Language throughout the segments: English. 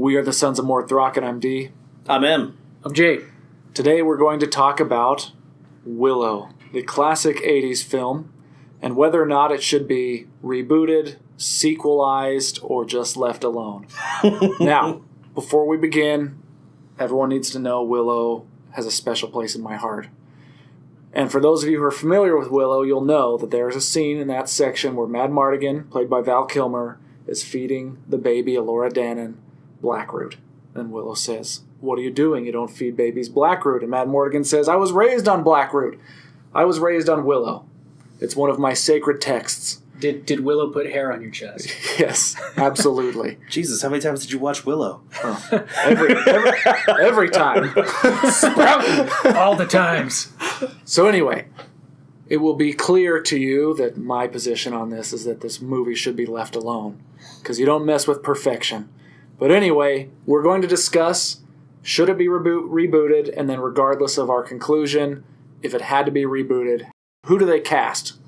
We are the Sons of Morthrock, and I'm D. I'm M. I'm Jay. Today we're going to talk about Willow, the classic 80s film, and whether or not it should be rebooted, sequelized, or just left alone. Now, before we begin, everyone needs to know Willow has a special place in my heart. And for those of you who are familiar with Willow, you'll know that there is a scene in that section where Mad Mardigan, played by Val Kilmer, is feeding the baby, Elora Danan, Blackroot. And Willow says, "What are you doing? You don't feed babies Blackroot." And Mad Mardigan says, "I was raised on Blackroot. I was raised on Willow. It's one of my sacred texts." Did Willow put hair on your chest? Yes, absolutely. Jesus, how many times did you watch Willow? Oh, every time. Sprouting all the times. So anyway, it will be clear to you that my position on this is that this movie should be left alone, because you don't mess with perfection. But anyway, we're going to discuss, should it be rebooted, and then regardless of our conclusion, if it had to be rebooted, who do they cast?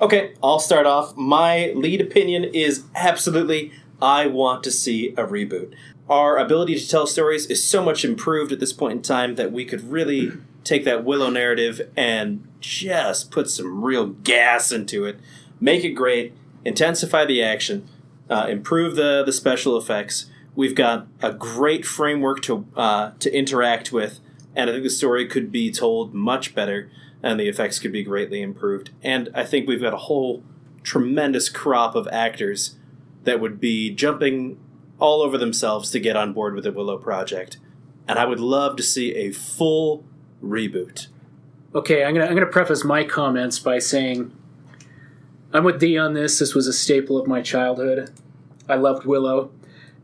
Okay, I'll start off. My lead opinion is absolutely, I want to see a reboot. Our ability to tell stories is so much improved at this point in time that we could really take that Willow narrative and just put some real gas into it, make it great, intensify the action, improve the special effects. We've got a great framework to interact with, and I think the story could be told much better, and the effects could be greatly improved. And I think we've got a whole tremendous crop of actors that would be jumping all over themselves to get on board with the Willow project. And I would love to see a full reboot. Okay, I'm gonna preface my comments by saying I'm with Dee on this. This was a staple of my childhood. I loved Willow.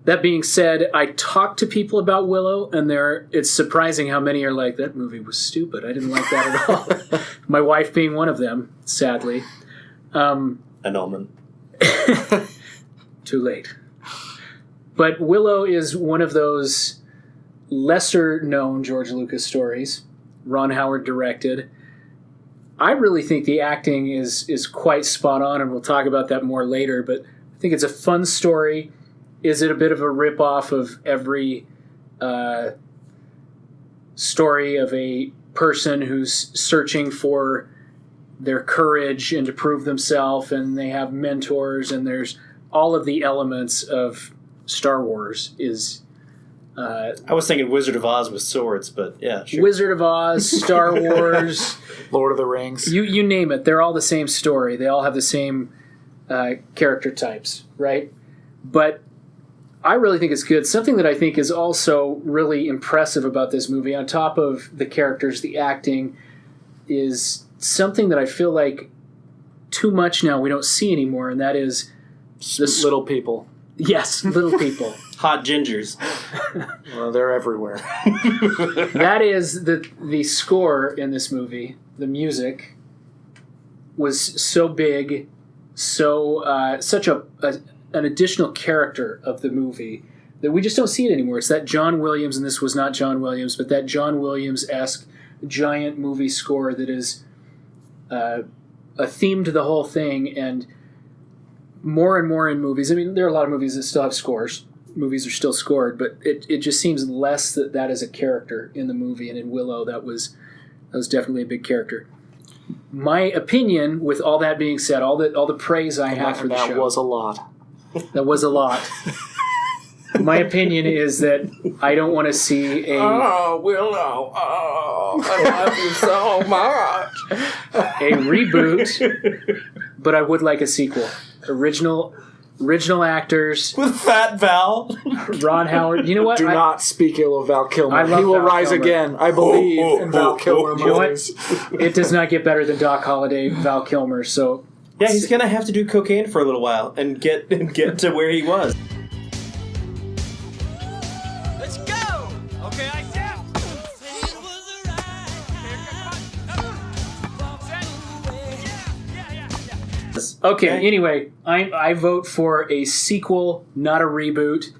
That being said, I talked to people about Willow, and it's surprising how many are like, that movie was stupid. I didn't like that at all. My wife being one of them, sadly. Annulment. Too late. But Willow is one of those lesser-known George Lucas stories. Ron Howard directed. I really think the acting is quite spot on, and we'll talk about that more later, but I think it's a fun story. Is it a bit of a rip-off of every story of a person who's searching for their courage and to prove themselves, and they have mentors, and there's all of the elements of Star Wars is... I was thinking Wizard of Oz with swords, but yeah, sure. Wizard of Oz, Star Wars... Lord of the Rings. You name it. They're all the same story. They all have the same character types, right? But I really think it's good. Something that I think is also really impressive about this movie, on top of the characters, the acting, is something that I feel like too much now we don't see anymore, and that is... Little people. Yes, little people. Hot gingers. Well, they're everywhere. That is the score in this movie, the music, was so big, such an additional character of the movie that we just don't see it anymore. It's that John Williams, and this was not John Williams, but that John Williams-esque giant movie score that is a theme to the whole thing, and more and more in movies. I mean, there are a lot of movies that still have scores. Movies are still scored, but it just seems less that is a character in the movie, and in Willow that was definitely a big character. My opinion, with all that being said, all the praise I have for the show... That was a lot. That was a lot. My opinion is that I don't want to see a... Oh, Willow. Oh, I love you so much. A reboot, but I would like a sequel. Original actors. With Fat Val. Ron Howard. You know what? Do not speak ill of Val Kilmer. I love he will Val rise Kilmer. again. I believe in Val Kilmer. You know what? It does not get better than Doc Holliday, Val Kilmer, so... Yeah, he's going to have to do cocaine for a little while and get to where he was. Let's go! Okay, I said. Okay, anyway, I vote for a sequel, not a reboot.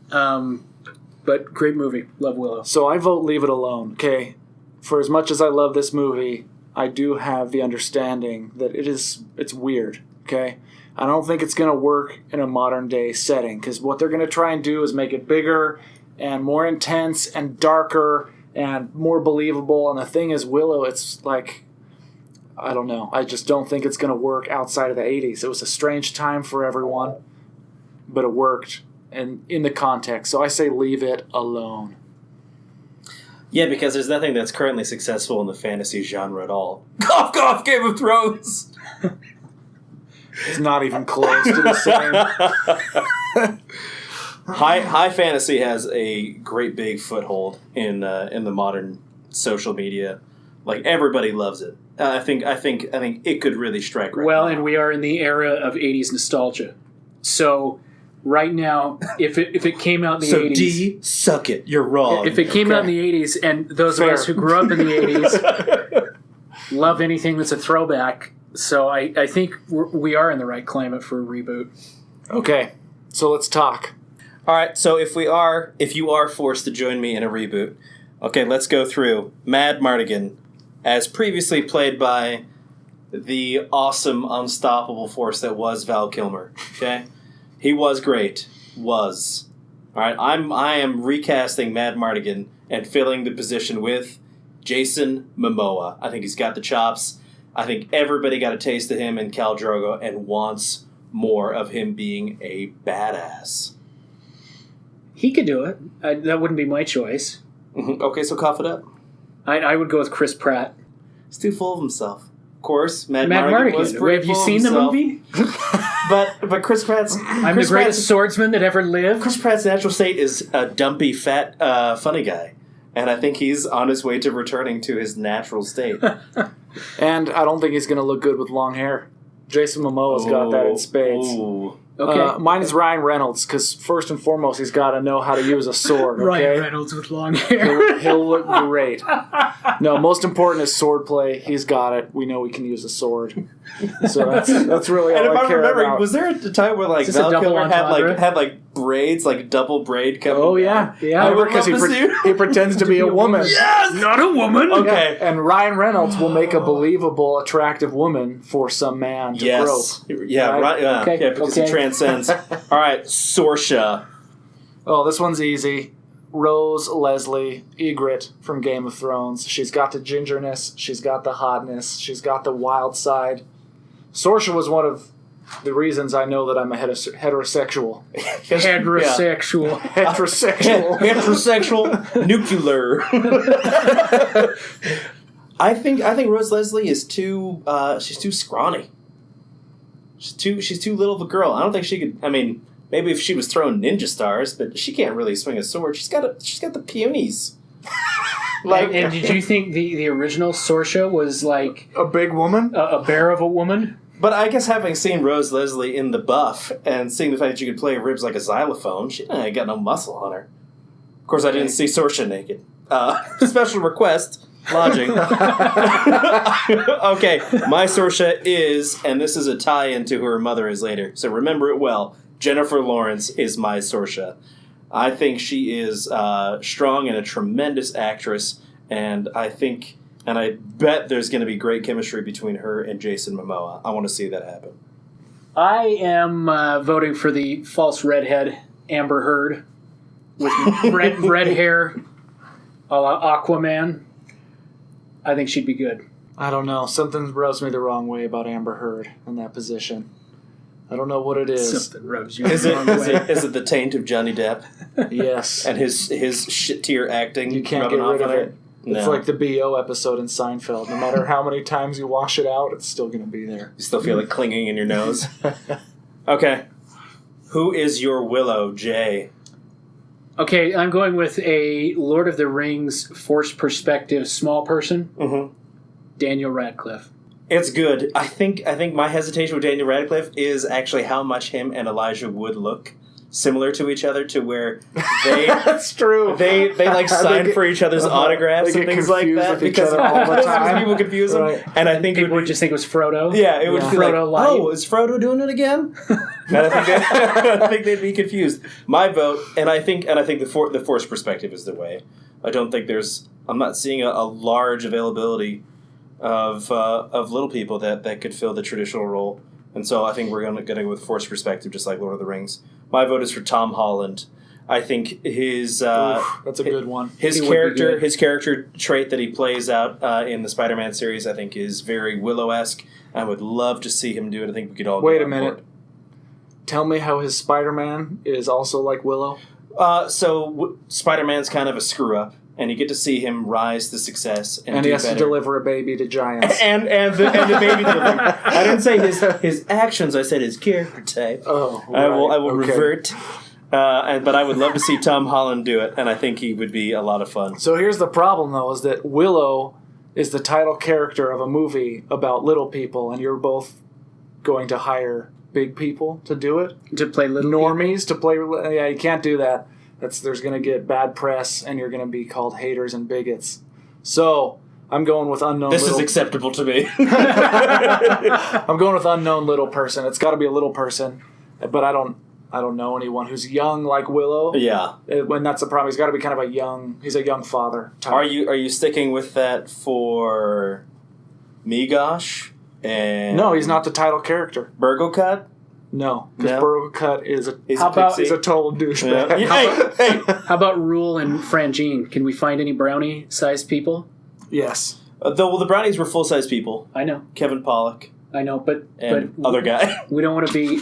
But great movie. Love Willow. So I vote leave it alone, okay? For as much as I love this movie, I do have the understanding that it's weird, Okay? I don't think it's going to work in a modern day setting because what they're going to try and do is make it bigger and more intense and darker and more believable. And the thing is, Willow, it's like, I don't know. I just don't think it's going to work outside of the 80s. It was a strange time for everyone, but it worked and in the context. So I say leave it alone. Yeah, because there's nothing that's currently successful in the fantasy genre at all. Cough, cough, Game of Thrones! It's not even close to the same. High fantasy has a great big foothold in the modern social media. Like, everybody loves it. I think it could really strike right Well, now. and we are in the era of 80s nostalgia. So right now, if it came out in the 80s... D, suck it. You're wrong. If it came out in the 80s, and those of us who grew up in the 80s love anything that's a throwback, so I think we are in the right climate for a reboot. Okay, so let's talk. All right, so if you are forced to join me in a reboot, okay, let's go through Mad Mardigan, as previously played by the awesome, unstoppable force that was Val Kilmer. Okay, he was great. Was. All right, I am recasting Mad Mardigan and filling the position with Jason Momoa. I think he's got the chops. I think everybody got a taste of him in Khal Drogo and wants more of him being a badass. He could do it. That wouldn't be my choice. Mm-hmm. Okay, so cough it up. I would go with Chris Pratt. He's too full of himself. Of course, Mad Matt Mardigan was Mardigan. pretty Have you full of seen the himself. movie? But Chris Pratt's... I'm the greatest swordsman that ever lived. Chris Pratt's natural state is a dumpy, fat, funny guy. And I think he's on his way to returning to his natural state. And I don't think he's going to look good with long hair. Jason Momoa's got that in spades. Ooh. Okay. Mine is Ryan Reynolds, because first and foremost, he's got to know how to use a sword, okay? Ryan Reynolds with long hair. He'll look great. No, most important is sword play. He's got it. We know he can use a sword. So that's really all And if I I'm care remembering, about. was there a time where like Is this a Val double Kilmer entendre? had braids, like double braid coming Oh, down? yeah. I would because love to see he pretends to be a woman. Yes! Not a woman. Okay. And Ryan Reynolds will make a believable, attractive woman for some man to Yes. grope. Yeah, right. Yeah, Okay, yeah, because okay. he transcends. All right, Sorsha. Oh, this one's easy. Rose Leslie Egret from Game of Thrones. She's got the gingerness. She's got the hotness. She's got the wild side. Sorsha was one of the reasons I know that I'm a heterosexual. Heterosexual. Heterosexual. Heterosexual, nuclear. I think Rose Leslie is too. She's too scrawny. She's too little of a girl. I don't think she could. I mean, maybe if she was throwing ninja stars, but she can't really swing a sword. She's got the peonies. And did you think the original Sorsha was like A big woman? a bear of a woman? But I guess having seen Rose Leslie in the buff and seeing the fact that she could play ribs like a xylophone, she ain't got no muscle on her. Of course, I didn't see Sorsha naked. Special request, lodging. Okay, my Sorsha is, and this is a tie-in to who her mother is later, so remember it well, Jennifer Lawrence is my Sorsha. I think she is strong and a tremendous actress, and I bet there's going to be great chemistry between her and Jason Momoa. I want to see that happen. I am voting for the false redhead Amber Heard with red hair, a la Aquaman. I think she'd be good. I don't know. Something rubs me the wrong way about Amber Heard in that position. I don't know what it is. Something rubs you Is the wrong way. it the taint of Johnny Depp Yes. and his shit tier acting? You can't rubbing get off rid of on her? it. It's No. like the BO episode in Seinfeld. No matter how many times you wash it out, it's still going to be there. You still feel it clinging in your nose. Okay, who is your Willow, Jay? Okay, I'm going with a Lord of the Rings forced perspective small person, Mm-hmm. Daniel Radcliffe. It's good. I think my hesitation with Daniel Radcliffe is actually how much him and Elijah Wood look similar to each other, to where they That's true. they like sign for each other's autographs They and get things like confused that with each because other all the time. people confuse them, Right. and I think it People would would just think it was Frodo. yeah, it would Yeah. be like, Frodo Light. oh, is Frodo doing it again? And I think they'd be confused. My vote, and I think the forced perspective is the way. I don't think I'm not seeing a large availability of little people that could fill the traditional role. And so I think we're going to go with forced perspective, just like Lord of the Rings. My vote is for Tom Holland. I think his that's a good one. His character trait that he plays out in the Spider-Man series, I think, is very Willow-esque. I would love to see him do it. I think we could all wait get a on minute. board. Tell me how his Spider-Man is also like Willow. Spider-Man's kind of a screw-up, and you get to see him rise to success and he do has better. to deliver a baby to giants. and the baby delivery. I didn't say his actions. I said his character type. Oh, I will okay. revert. But I would love to see Tom Holland do it, and I think he would be a lot of fun. So here's the problem, though, is that Willow is the title character of a movie about little people, and you're both going to hire big people to do it? To play little normies to play. Yeah, you can't do that. There's going to get bad press, and you're going to be called haters and bigots. So I'm going with unknown. This is acceptable to me. I'm going with unknown little person. It's got to be a little person, but I don't know anyone who's young like Willow. Yeah. When that's the problem, he's got to be kind of he's a young father type. Are you sticking with that for Migosh and No, he's not the title character. Burgocut? No, because No? Burgocut is a He's he's a total douchebag. Yeah. Hey! How about Rule and Frangine? Can we find any brownie-sized people? Yes. The brownies were full-size people. I know, Kevin Pollak but and other guy. we don't want to be.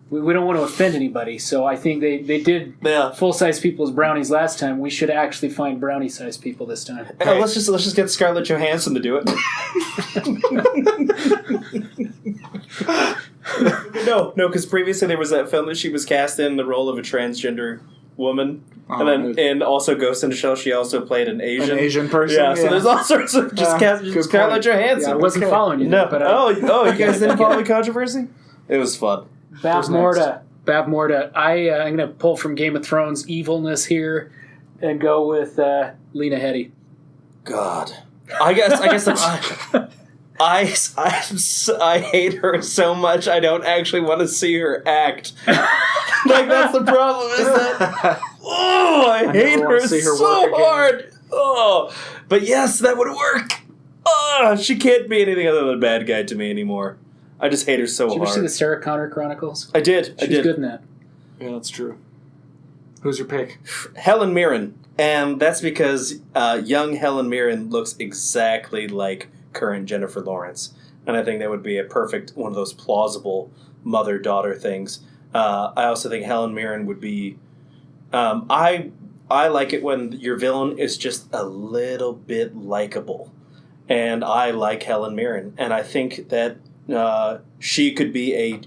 We don't want to offend anybody, so I think they did Yeah. full-size people as brownies last time. We should actually find brownie-sized people this time. Hey, let's just get Scarlett Johansson to do it. No, because previously there was that film that she was cast in the role of a transgender woman, and also Ghost in the Shell. She also played an Asian person. Yeah, so there's all sorts of good Scarlett point. Johansson. I wasn't following you. No, but oh, you guys didn't follow the controversy? It was fun. Bav Morta. I'm going to pull from Game of Thrones evilness here and go with Lena Headey. God, I guess I hate her so much. I don't actually want to see her act. That's the problem. Is that I hate her so hard. Oh, but yes, that would work. Oh, she can't be anything other than a bad guy to me anymore. I just hate her so Did you hard. ever see the Sarah Connor Chronicles? I did. She's good in that. Yeah, that's true. Who's your pick? Helen Mirren, and that's because young Helen Mirren looks exactly like current Jennifer Lawrence, and I think that would be a perfect one of those plausible mother-daughter things. I also think Helen Mirren would be. I like it when your villain is just a little bit likable, and I like Helen Mirren, and I think that she could be a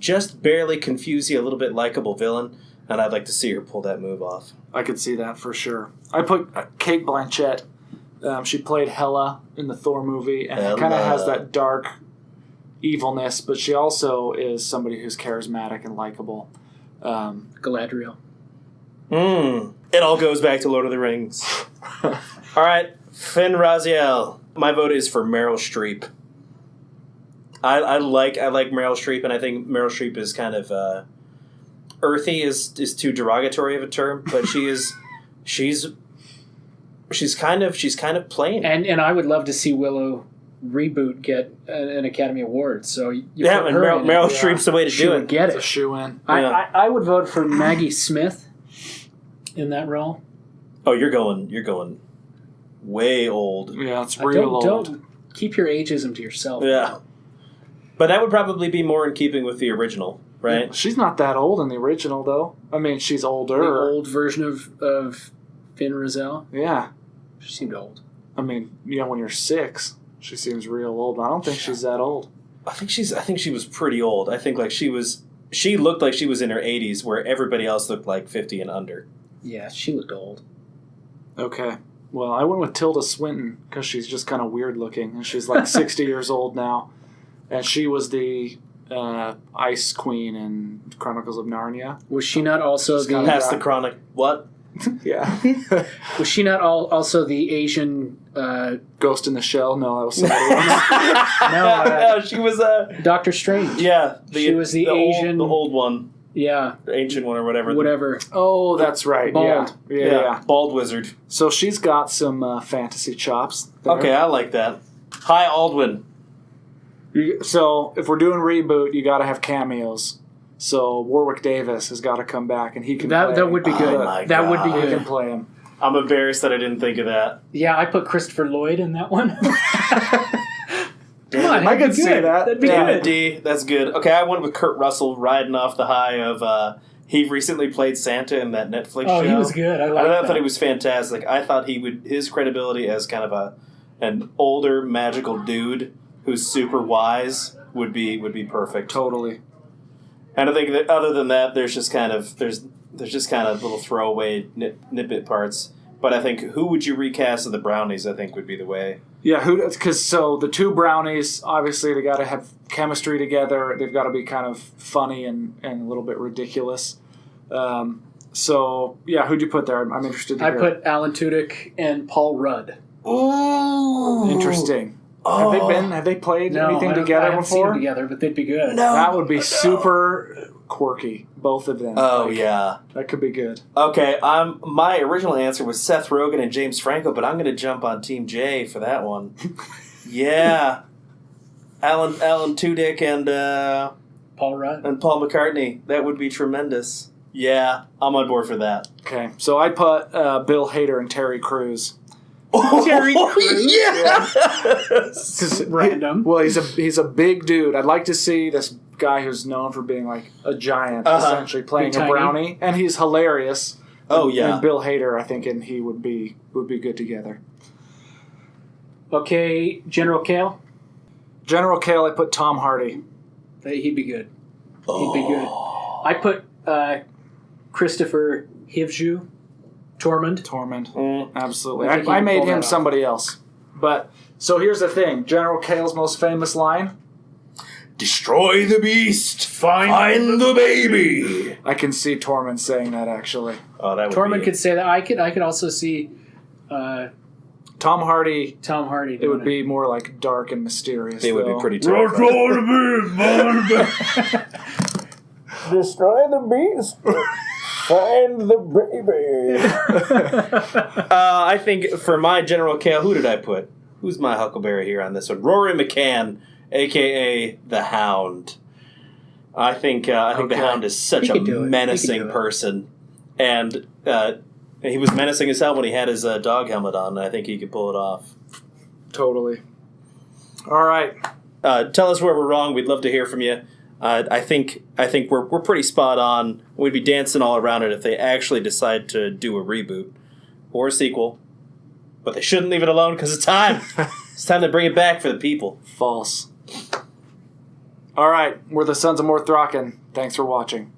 just barely confuse you a little bit likable villain, and I'd like to see her pull that move off. I could see that for sure. I put Cate Blanchett. She played Hela in the Thor movie, and kind of has that dark evilness, but she also is somebody who's charismatic and likable. Galadriel. It all goes back to Lord of the Rings. All right, Finn Raziel. My vote is for Meryl Streep. I like Meryl Streep, and I think Meryl Streep is kind of earthy is too derogatory of a term, but she's kind of plain. And I would love to see Willow Reboot get an Academy Award. So you yeah, put and her Meryl, in Meryl it, Streep's the way to she do would it. get It's a it. shoe-in. I would vote for Maggie Smith in that role. Oh, you're going way old. Yeah, it's real old. Don't keep your ageism to yourself. Yeah. But that would probably be more in keeping with the original, right? She's not that old in the original, though. I mean, she's older. The old version of Finn Raziel. Yeah. She seemed old. I mean, when you're 6, she seems real old. But I don't think she's that old. I think she was pretty old. I think she looked like she was in her 80s, where everybody else looked like 50 and under. Yeah, she looked old. Okay. Well, I went with Tilda Swinton because she's just kind of weird looking, and she's like 60 years old now. And she was the Ice Queen in Chronicles of Narnia. Was she not also the... Past the chronic... What? Yeah. Was she not also the Asian... Ghost in the Shell? No, that was somebody else. No, she was Doctor Strange. Yeah. She was the Asian... the old one. Yeah. The ancient one or whatever. Whatever. Oh, that's right. Bald. Yeah. Bald wizard. So she's got some fantasy chops there. Okay, I like that. Hi, Aldwin. So if we're doing reboot, you got to have cameos. So Warwick Davis has got to come back, and he can. That would be good. my That would be God. He can good. play him. I'm embarrassed that I didn't think of that. Yeah, I put Christopher Lloyd in that one. Come on, I that'd could be see good. that. That'd be Damn good. it, D. That's good. Okay, I went with Kurt Russell riding off the high of. He recently played Santa in that Netflix show. Oh, he was good. I like that. thought he was fantastic. I thought his credibility as kind of an older magical dude who's super wise would be perfect. Totally. And I think that other than that, there's just kind of little throwaway nitbit parts. But I think who would you recast of the Brownies? I think would be the way. Yeah, because the two brownies, obviously they got to have chemistry together. They've got to be kind of funny and a little bit ridiculous. So yeah, who'd you put there? I'm interested to I hear. put Alan Tudyk and Paul Rudd. Ooh, Interesting. Oh. Have they played No, anything I together haven't seen before? them together, but they'd be good. No. That would be super quirky, both of them. Oh Like, yeah. that could be good. Okay. My original answer was Seth Rogen and James Franco, but I'm going to jump on Team J for that one. Yeah, Alan Tudyk and Paul Rudd. Paul McCartney. That would be tremendous. Yeah, I'm on board for that. Okay, so I put Bill Hader and Terry Crews. Terry Crews? Yes. Random. Well, he's a big dude. I'd like to see this guy who's known for being like a giant, essentially playing Big a tiny. brownie, and he's hilarious. Oh yeah. And Bill Hader, I think, and he would be good together. Okay, General Kale. General Kale, I put Tom Hardy. He'd be good. He'd be good. I put Christopher Hivju, Tormund. Tormund, absolutely. I think he I can made pull that him off. somebody else. But so here's the thing: General Kale's most famous line. Destroy the beast. Find the baby. I can see Tormund saying that actually. Oh, that would Tormund be could say that. I could also see Tom Hardy. Tom Hardy. It would be more like dark and mysterious. They would be though. pretty terrifying. Destroy the beast. Find the baby. I think for my General Kale, who did I put? Who's my Huckleberry here on this one? Rory McCann, a.k.a. the Hound. I think the Hound is such He a could do it. He could menacing do it. person. And he was menacing as hell when he had his dog helmet on, and I think he could pull it off. Totally. All right. Tell us where we're wrong. We'd love to hear from you. I think we're pretty spot on. We'd be dancing all around it if they actually decide to do a reboot or a sequel. But they shouldn't leave it alone because it's time. It's time to bring it back for the people. False. All right. We're the Sons of Morthraken. Thanks for watching.